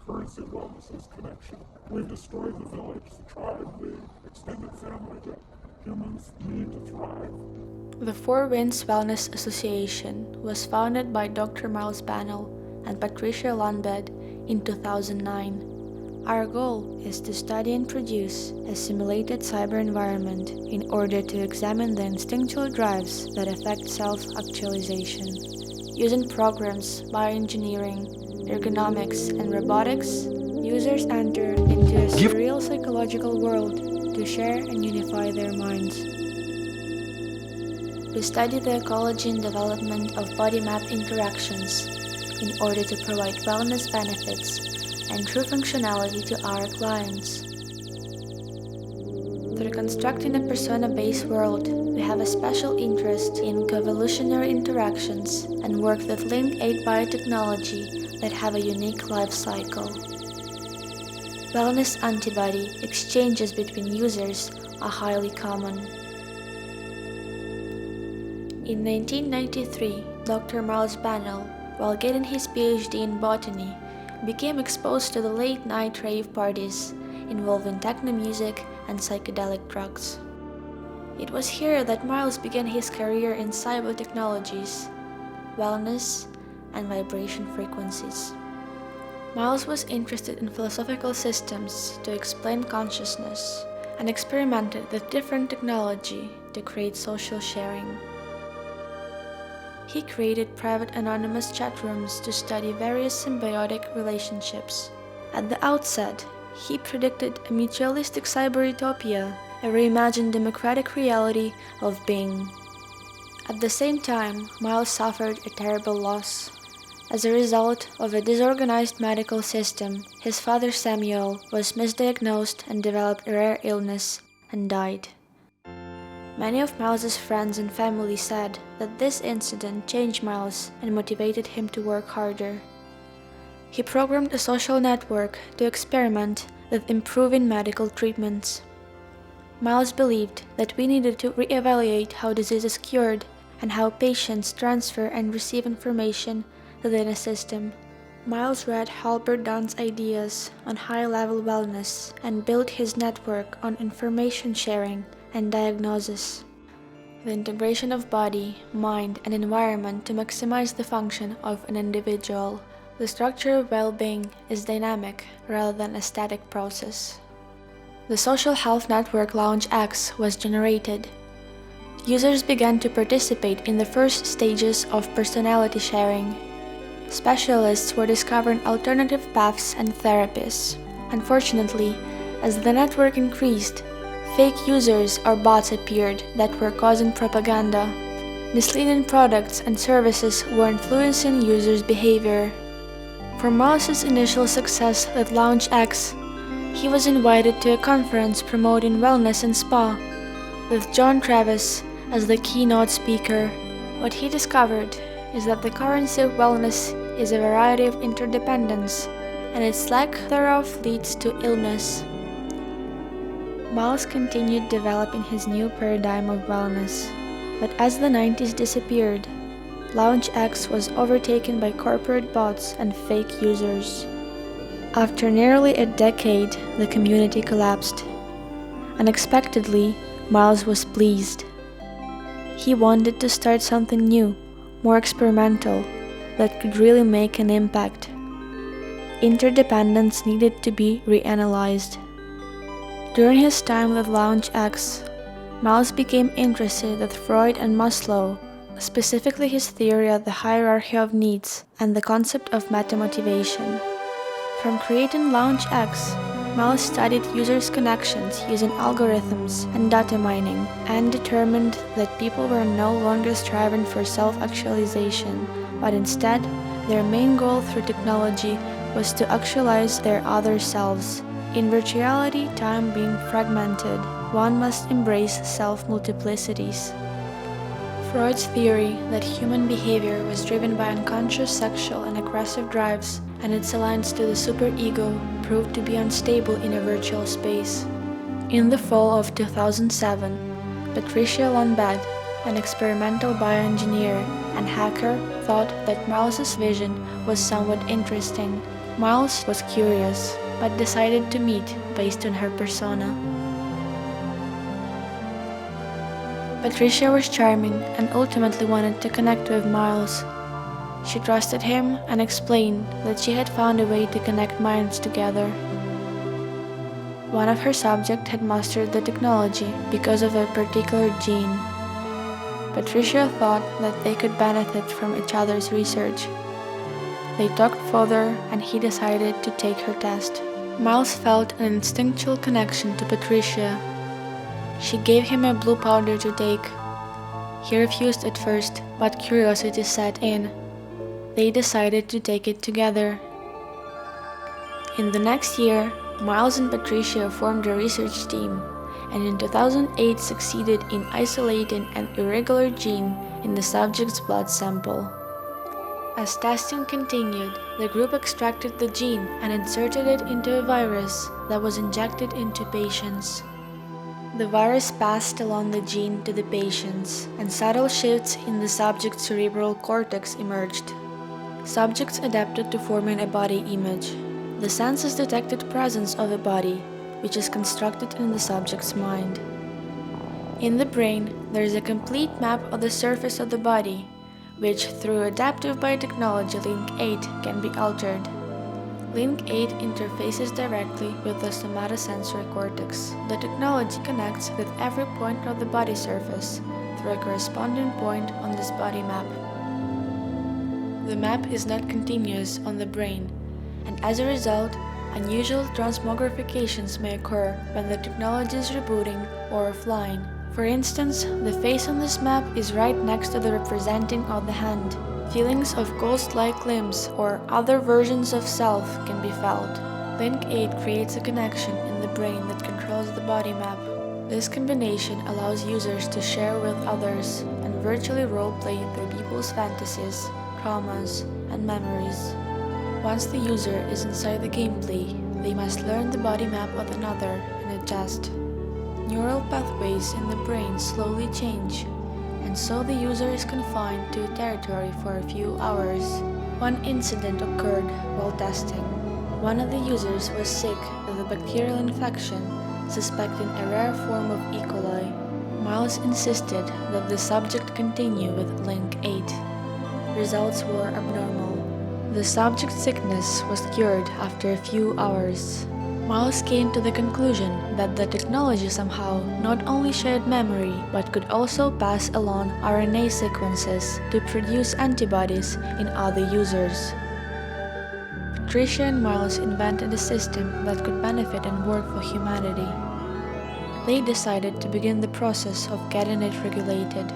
currency of wellness is connection. We've destroyed the village, the tribe, the extended family that humans need to thrive. The Four Winds Wellness Association was founded by Dr. Miles Bannell and Patricia Lundbed in 2009. Our goal is to study and produce a simulated cyber environment in order to examine the instinctual drives that affect self-actualization. Using programs, bioengineering, ergonomics, and robotics, users enter into a surreal psychological world to share and unify their minds. We study the ecology and development of body map interactions in order to provide wellness benefits and true functionality to our clients. Through constructing a persona-based world, we have a special interest in coevolutionary interactions and work that link 8 biotechnology that have a unique life cycle. Wellness antibody exchanges between users are highly common. In 1993, Dr. Miles Bannell, while getting his PhD in botany, became exposed to the late-night rave parties involving techno music and psychedelic drugs. It was here that Miles began his career in cybertechnologies, wellness, and vibration frequencies. Miles was interested in philosophical systems to explain consciousness and experimented with different technology to create social sharing. He created private anonymous chat rooms to study various symbiotic relationships. At the outset, he predicted a mutualistic cyber utopia, a reimagined democratic reality of being. At the same time, Miles suffered a terrible loss. As a result of a disorganized medical system, his father Samuel was misdiagnosed and developed a rare illness and died. Many of Miles's friends and family said that this incident changed Miles and motivated him to work harder. He programmed a social network to experiment with improving medical treatments. Miles believed that we needed to reevaluate how disease is cured and how patients transfer and receive information within a system. Miles read Halbert Dunn's ideas on high-level wellness and built his network on information sharing and diagnosis. The integration of body, mind, and environment to maximize the function of an individual. The structure of well-being is dynamic rather than a static process. The social health network Lounge X was generated. Users began to participate in the first stages of personality sharing. Specialists were discovering alternative paths and therapies. Unfortunately, as the network increased, fake users or bots appeared that were causing propaganda. Misleading products and services were influencing users' behavior. For Miles's initial success with Lounge X, he was invited to a conference promoting wellness and spa, with John Travis as the keynote speaker. What he discovered is that the currency of wellness is a variety of interdependence, and its lack thereof leads to illness. Miles continued developing his new paradigm of wellness, but as the 90s disappeared, Lounge X was overtaken by corporate bots and fake users. After nearly a decade, the community collapsed. Unexpectedly, Miles was pleased. He wanted to start something new, more experimental, that could really make an impact. Interdependence needed to be reanalyzed. During his time with Lounge X, Miles became interested with Freud and Maslow, specifically his theory of the hierarchy of needs and the concept of meta-motivation. From creating Lounge X, Miles studied users' connections using algorithms and data mining and determined that people were no longer striving for self-actualization, but instead, their main goal through technology was to actualize their other selves. In virtuality, time being fragmented, one must embrace self-multiplicities. Freud's theory that human behavior was driven by unconscious sexual and aggressive drives and its alliance to the superego proved to be unstable in a virtual space. In the fall of 2007, Patricia Lundbed, an experimental bioengineer and hacker, thought that Miles's vision was somewhat interesting Miles was curious, but decided to meet based on her persona. Patricia was charming and ultimately wanted to connect with Miles. She trusted him and explained that she had found a way to connect minds together. One of her subjects had mastered the technology because of a particular gene. Patricia thought that they could benefit from each other's research. They talked further and he decided to take her test. Miles felt an instinctual connection to Patricia. She gave him a blue powder to take. He refused at first, but curiosity set in. They decided to take it together. In the next year, Miles and Patricia formed a research team, and in 2008 succeeded in isolating an irregular gene in the subject's blood sample. As testing continued, the group extracted the gene and inserted it into a virus that was injected into patients. The virus passed along the gene to the patients, and subtle shifts in the subject's cerebral cortex emerged. Subjects adapted to forming a body image. The senses detected presence of a body, which is constructed in the subject's mind. In the brain, there is a complete map of the surface of the body, which through adaptive biotechnology Link 8 can be altered. Link 8 interfaces directly with the somatosensory cortex. The technology connects with every point of the body surface through a corresponding point on this body map. The map is not continuous on the brain, and as a result, unusual transmogrifications may occur when the technology is rebooting or offline. For instance, the face on this map is right next to the representing of the hand. Feelings of ghost-like limbs or other versions of self can be felt. Link 8 creates a connection in the brain that controls the body map. This combination allows users to share with others and virtually roleplay their people's fantasies, traumas, and memories. Once the user is inside the gameplay, they must learn the body map of another and adjust. Neural pathways in the brain slowly change, and so the user is confined to a territory for a few hours. One incident occurred while testing. One of the users was sick with a bacterial infection, suspecting a rare form of E. coli. Miles insisted that the subject continue with Link 8. Results were abnormal. The subject's sickness was cured after a few hours. Miles came to the conclusion that the technology somehow not only shared memory but could also pass along RNA sequences to produce antibodies in other users. Patricia and Miles invented a system that could benefit and work for humanity. They decided to begin the process of getting it regulated.